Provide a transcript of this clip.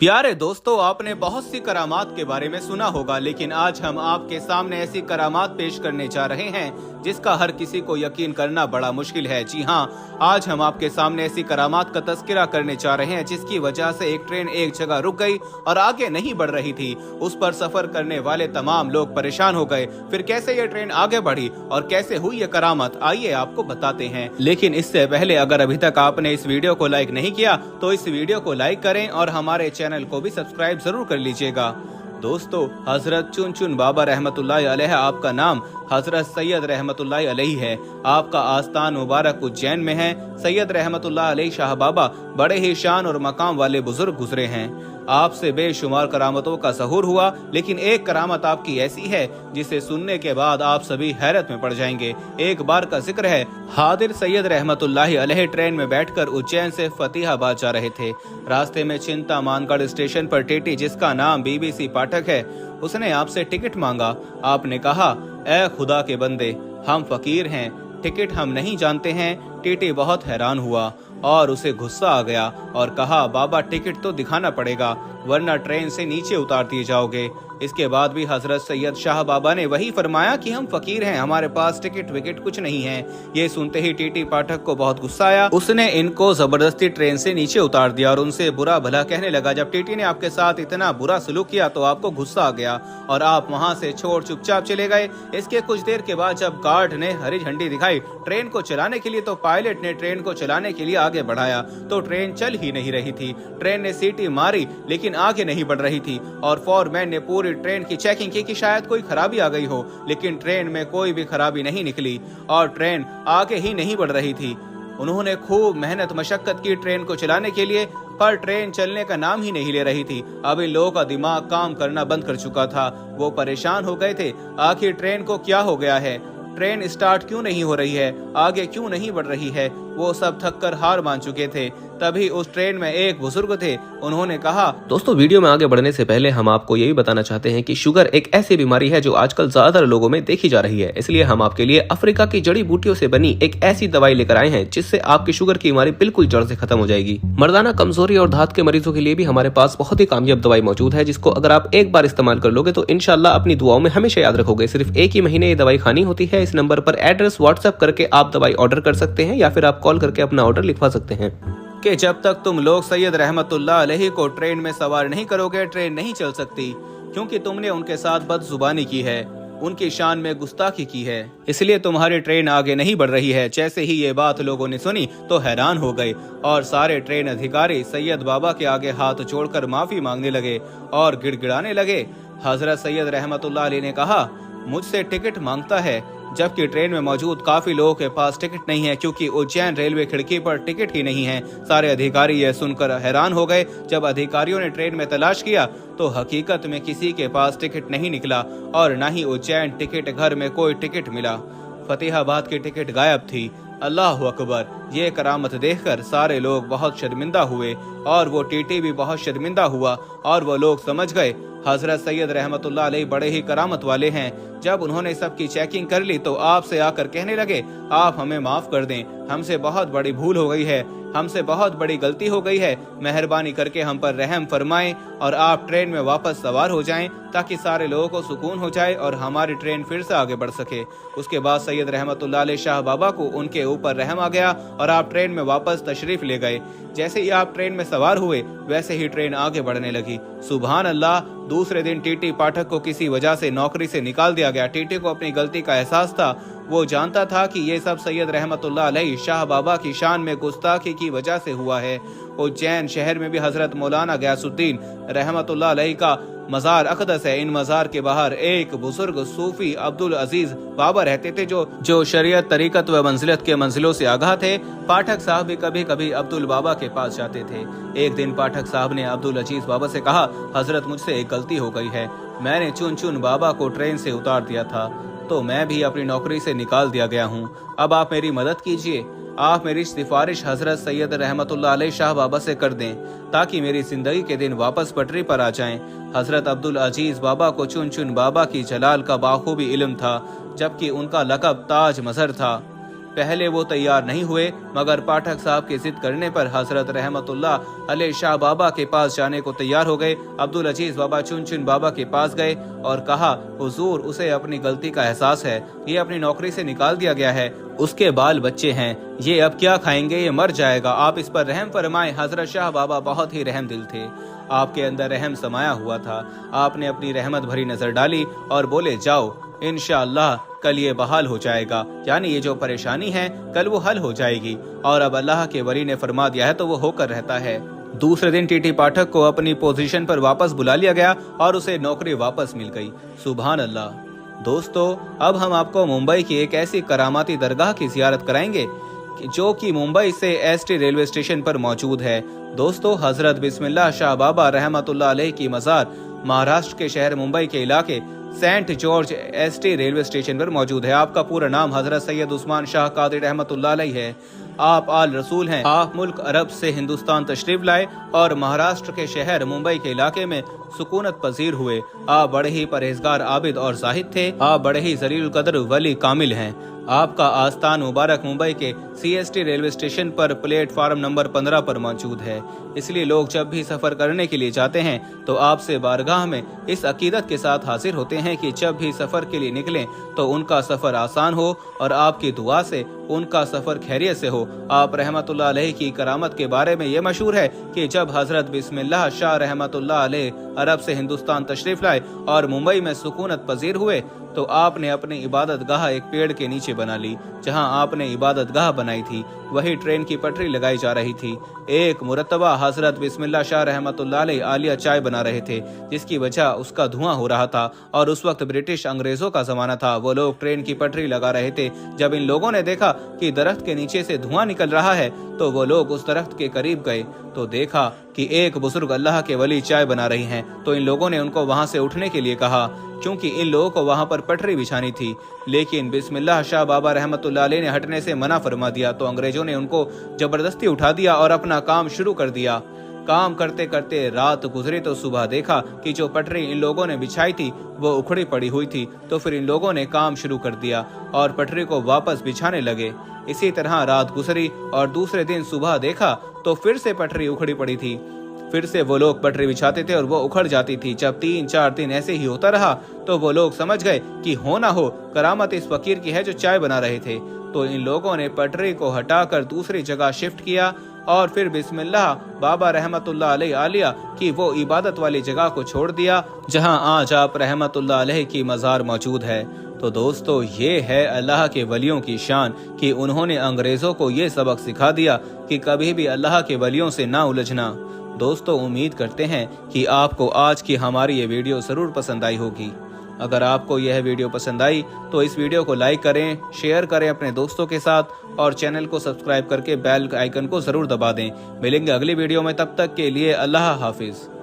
प्यारे दोस्तों, आपने बहुत सी करामात के बारे में सुना होगा, लेकिन आज हम आपके सामने ऐसी करामात पेश करने जा रहे हैं जिसका हर किसी को यकीन करना बड़ा मुश्किल है। जी हाँ, आज हम आपके सामने ऐसी करामात का तस्करा करने जा रहे हैं जिसकी वजह से एक ट्रेन एक जगह रुक गई और आगे नहीं बढ़ रही थी। उस पर सफर करने वाले तमाम लोग परेशान हो गए। फिर कैसे ये ट्रेन आगे बढ़ी और कैसे हुई ये करामत, आइए आपको बताते हैं। लेकिन इससे पहले अगर अभी तक आपने इस वीडियो को लाइक नहीं किया तो इस वीडियो को लाइक करें और हमारे चैनल को भी सब्सक्राइब जरूर कर लीजिएगा। दोस्तों, हजरत चुन चुन बाबा रहमतुल्लाह अलैह, आपका नाम हजरत सैयद रहमतुल्लाह अलैह है। आपका आस्थान मुबारक उज्जैन में है। सैयद रहमतुल्लाह अलैह शाह बाबा बड़े ही शान और मकाम वाले बुजुर्ग गुजरे हैं। आपसे बेशुमार करामतों का ज़हूर हुआ, लेकिन एक करामत आपकी ऐसी है जिसे सुनने के बाद आप सभी हैरत में पड़ जाएंगे। एक बार का जिक्र है, हादिर सैयद रहमतुल्लाह अलैह ट्रेन में बैठकर उज्जैन से फतेहाबाद जा रहे थे। रास्ते में चिंता मानगढ़ स्टेशन पर टीटी, जिसका नाम बीबीसी पाठक है, उसने आपसे टिकट मांगा। आपने कहा, ए खुदा के बंदे, हम फकीर हैं, टिकट हम नहीं जानते हैं। टीटी बहुत हैरान हुआ और उसे गुस्सा आ गया और कहा, बाबा टिकट तो दिखाना पड़ेगा वरना ट्रेन से नीचे उतार दिए जाओगे। इसके बाद भी हजरत सैयद शाह बाबा ने वही फरमाया कि हम फकीर हैं, हमारे पास टिकट विकेट कुछ नहीं है। ये सुनते ही टीटी पाठक को बहुत गुस्सा आया। उसने इनको जबरदस्ती ट्रेन से नीचे उतार दिया और उनसे बुरा भला कहने लगा। जब टीटी ने आपके साथ इतना बुरा सलूक किया तो आपको गुस्सा आ गया और आप वहाँ से छोड़ चुपचाप चले गए। इसके कुछ देर के बाद जब गार्ड ने हरी झंडी दिखाई ट्रेन को चलाने के लिए, तो पायलट ने ट्रेन को चलाने के लिए आगे बढ़ाया तो ट्रेन चल ही नहीं रही थी। ट्रेन ने सीटी मारी लेकिन आगे नहीं बढ़ रही थी और फोरमैन ने पूरी ट्रेन की चेकिंग की कि शायद कोई खराबी आ गई हो, लेकिन ट्रेन में कोई भी खराबी नहीं निकली और ट्रेन आगे ही नहीं बढ़ रही थी। उन्होंने खूब मेहनत मशक्कत की ट्रेन को चलाने के लिए, पर ट्रेन चलने का नाम ही नहीं ले रही थी। अब इन लोगों का दिमाग काम करना बंद कर चुका था। वो परेशान हो गए थे, आखिर ट्रेन को क्या हो गया है, ट्रेन स्टार्ट क्यों नहीं हो रही है, आगे क्यों नहीं बढ़ रही है। वो सब थक कर हार मान चुके थे। तभी उस ट्रेन में एक बुजुर्ग थे। उन्होंने कहा, दोस्तों, वीडियो में आगे बढ़ने से पहले हम आपको यही बताना चाहते हैं कि शुगर एक ऐसी बीमारी है जो आजकल ज्यादातर लोगों में देखी जा रही है। इसलिए हम आपके लिए अफ्रीका की जड़ी बूटियों से बनी एक ऐसी दवाई लेकर आए हैं जिससे आपकी शुगर की बीमारी बिल्कुल जड़ से खत्म हो जाएगी। मर्दाना कमजोरी और धात के मरीजों के लिए भी हमारे पास बहुत ही कामयाब दवाई मौजूद है, जिसको अगर आप एक बार इस्तेमाल कर लोगे तो इंशाल्लाह अपनी दुआओं में हमेशा याद रखोगे। सिर्फ एक ही महीने ये दवाई खानी होती है। इस नंबर पर एड्रेस व्हाट्सएप करके आप दवाई ऑर्डर कर सकते हैं या फिर आप कॉल करके अपना ऑर्डर लिखवा सकते हैं। कि जब तक तुम लोग सैयद रहमतुल्लाह अलैह को ट्रेन में सवार नहीं करोगे, ट्रेन नहीं चल सकती, क्योंकि तुमने उनके साथ बदजुबानी की है, उनकी शान में गुस्ताखी की है, इसलिए तुम्हारी ट्रेन आगे नहीं बढ़ रही है। जैसे ही ये बात लोगों ने सुनी तो हैरान हो गए और सारे ट्रेन अधिकारी सैयद बाबा के आगे हाथ जोड़कर माफी मांगने लगे और गिड़गिड़ाने लगे। हजरत सैयद रहमतुल्लाह अलैह ने कहा, मुझसे टिकट मांगता है, जबकि ट्रेन में मौजूद काफी लोगों के पास टिकट नहीं है, क्योंकि उज्जैन रेलवे खिड़की पर टिकट ही नहीं है। सारे अधिकारी यह सुनकर हैरान हो गए। जब अधिकारियों ने ट्रेन में तलाश किया तो हकीकत में किसी के पास टिकट नहीं निकला और न ही उज्जैन टिकट घर में कोई टिकट मिला। फतेहाबाद की टिकट गायब थी। अल्लाह अकबर। ये करामत देखकर सारे लोग बहुत शर्मिंदा हुए और वो टीटी भी बहुत शर्मिंदा हुआ और वो लोग समझ गए हजरत सैयद रहमतुल्लाह अलैह बड़े ही करामत वाले हैं। जब उन्होंने सबकी चेकिंग कर ली तो आपसे आकर कहने लगे, आप हमें माफ कर दें, हमसे बहुत बड़ी भूल हो गई है, हमसे बहुत बड़ी गलती हो गई है, मेहरबानी करके हम पर रहम फरमाएं और आप ट्रेन में वापस सवार हो जाएं ताकि सारे लोगों को सुकून हो जाए और हमारी ट्रेन फिर से आगे बढ़ सके। उसके बाद सैयद रहमतुल्लाह अलैह शाह बाबा को उनके ऊपर रहम आ गया और आप ट्रेन में वापस तशरीफ ले गए। जैसे ही आप ट्रेन में सवार हुए वैसे ही ट्रेन आगे बढ़ने लगी। सुभान अल्लाह। दूसरे दिन टीटी पाठक को किसी वजह से नौकरी से निकाल दिया गया। टीटी को अपनी गलती का एहसास था। वो जानता था कि ये सब सैयद रहमतुल्लाह अलैह शाह बाबा की शान में गुस्ताखी की वजह से हुआ है। उज्जैन शहर में भी हजरत मौलाना गयासुद्दीन रहमतुल्लाह अलैह का मजार अकदस है। इन मजार के बाहर एक बुजुर्ग सूफी अब्दुल अजीज बाबा रहते थे जो शरीयत, तरीकत व मंजिलत के मंजिलों से आगाह थे। पाठक साहब भी कभी कभी अब्दुल बाबा के पास जाते थे। एक दिन पाठक साहब ने अब्दुल अजीज बाबा से कहा, हजरत मुझसे एक गलती हो गई है, मैंने चुन चुन बाबा को ट्रेन से उतार दिया था तो मैं भी अपनी नौकरी से निकाल दिया गया हूँ। अब आप मेरी मदद कीजिए, आप मेरी सिफारिश हजरत सैयद रहमतुल्लाह अलैह शाह बाबा से कर दें ताकि मेरी जिंदगी के दिन वापस पटरी पर आ जाएं। हजरत अब्दुल अजीज बाबा को चुन चुन बाबा की जलाल का बाखूबी इल्म था, जबकि उनका लक़ब ताज मजहर था। पहले वो तैयार नहीं हुए, मगर पाठक साहब की जिद करने पर हजरत रहमतुल्लाह अलैह शाह बाबा के पास जाने को तैयार हो गए। अब्दुल अजीज बाबा चुन चुन बाबा के पास गए और कहा, हुजूर, उसे अपनी गलती का एहसास है, ये अपनी नौकरी से निकाल दिया गया है, उसके बाल बच्चे हैं, ये अब क्या खाएंगे, ये मर जाएगा, आप इस पर रहम फरमाएं। हजरत शाह बाबा बहुत ही रहम दिल थे, आपके अंदर रहम समाया हुआ था। आपने अपनी रहमत भरी नजर डाली और बोले, जाओ, इंशाअल्लाह कल ये बहाल हो जाएगा, यानी ये जो परेशानी है कल वो हल हो जाएगी, और अब अल्लाह के वली ने फरमा दिया है तो वो होकर रहता है। दूसरे दिन टीटी पाठक को अपनी पोजीशन पर वापस बुला लिया गया और उसे नौकरी वापस मिल गई। सुभान अल्लाह। दोस्तों, अब हम आपको मुंबई की एक ऐसी करामाती दरगाह की जियारत कराएंगे जो कि मुंबई से एसटी रेलवे स्टेशन पर मौजूद है। दोस्तों, हजरत बिस्मिल्लाह शाह बाबा रहमतुल्लाह अलैह की मज़ार महाराष्ट्र के शहर मुंबई के इलाके saint George ST railway station पर मौजूद है। आपका पूरा नाम हजरत सैयद उस्मान शाह कादरी रहमतुल्लाह अलैह है। आप आल रसूल हैं। आप मुल्क अरब से हिंदुस्तान तशरीफ लाए और महाराष्ट्र के शहर मुंबई के इलाके में सुकूनत पजीर हुए। आप बड़े ही परहेजगार, आबिद और जाहिद थे। आप बड़े ही जलील कदर वली कामिल हैं। आपका आस्थान मुबारक मुंबई के सीएसटी रेलवे स्टेशन पर प्लेटफार्म नंबर 15 पर मौजूद है। इसलिए लोग जब भी सफर करने के लिए जाते हैं तो आपसे बारगाह में इस अकीदत के साथ हाजिर होते हैं कि जब भी सफर के लिए निकलें तो उनका सफर आसान हो और आपकी दुआ से उनका सफर खैरियत से हो। आप रहमतुल्लाह अलैह की करामत के बारे में ये मशहूर है कि जब हजरत बिस्मिल्लाह शाह रहमतुल्लाह अलैह अरब से हिंदुस्तान तशरीफ लाए और मुंबई में सुकूनत पजीर हुए तो आपने अपनी इबादत गाह एक पेड़ के नीचे बना ली। जहां आपने इबादत गाह बनाई थी वही ट्रेन की पटरी लगाई जा रही थी। एक मुरतबा हजरत बिस्मिल्लाह शाह रहमतुल्लाह अलैह आलिया चाय बना रहे थे, जिसकी वजह उसका धुआं हो रहा था और उस वक्त ब्रिटिश अंग्रेजों का जमाना था। वो लोग ट्रेन की पटरी लगा रहे थे। जब इन लोगों ने देखा कि दरख्त के नीचे से धुआं निकल रहा है तो वो लोग उस दरख्त के करीब गए तो देखा कि एक बुजुर्ग अल्लाह के वली चाय बना रही हैं। तो इन लोगों ने उनको वहां से उठने के लिए कहा, क्योंकि इन लोगों को वहां पर पटरी बिछानी थी। लेकिन बिस्मिल्लाह शाह बाबा रहमतुल्लाह अलैह ने हटने से मना फरमा दिया तो अंग्रेजों ने उनको जबरदस्ती उठा दिया और अपना काम शुरू कर दिया। काम करते करते रात गुजरी तो सुबह देखा कि जो पटरी इन लोगों ने बिछाई थी वो उखड़ी पड़ी हुई थी। तो फिर इन लोगों ने काम शुरू कर दिया और पटरी को वापस बिछाने लगे। इसी तरह रात गुजरी और दूसरे दिन सुबह देखा तो फिर से पटरी उखड़ी पड़ी थी। फिर से वो लोग पटरी बिछाते थे और वो उखड़ जाती थी। जब 3-4 दिन ऐसे ही होता रहा तो वो लोग समझ गए कि हो ना हो करामत इस फकीर की है जो चाय बना रहे थे। तो इन लोगों ने पटरी को हटाकर दूसरी जगह शिफ्ट किया और फिर बिस्मिल्लाह बाबा रहमतुल्लाह अलैह आलिया की वो इबादत वाली जगह को छोड़ दिया जहां आज आप रहमतुल्लाह अलैह की मज़ार मौजूद है। तो दोस्तों, ये है अल्लाह के वलियों की शान कि उन्होंने अंग्रेजों को ये सबक सिखा दिया कि कभी भी अल्लाह के वलियों से ना उलझना। दोस्तों, उम्मीद करते हैं कि आपको आज की हमारी ये वीडियो ज़रूर पसंद आई होगी। अगर आपको यह वीडियो पसंद आई तो इस वीडियो को लाइक करें, शेयर करें अपने दोस्तों के साथ और चैनल को सब्सक्राइब करके बेल आइकन को ज़रूर दबा दें। मिलेंगे अगली वीडियो में, तब तक के लिए अल्लाह हाफिज़।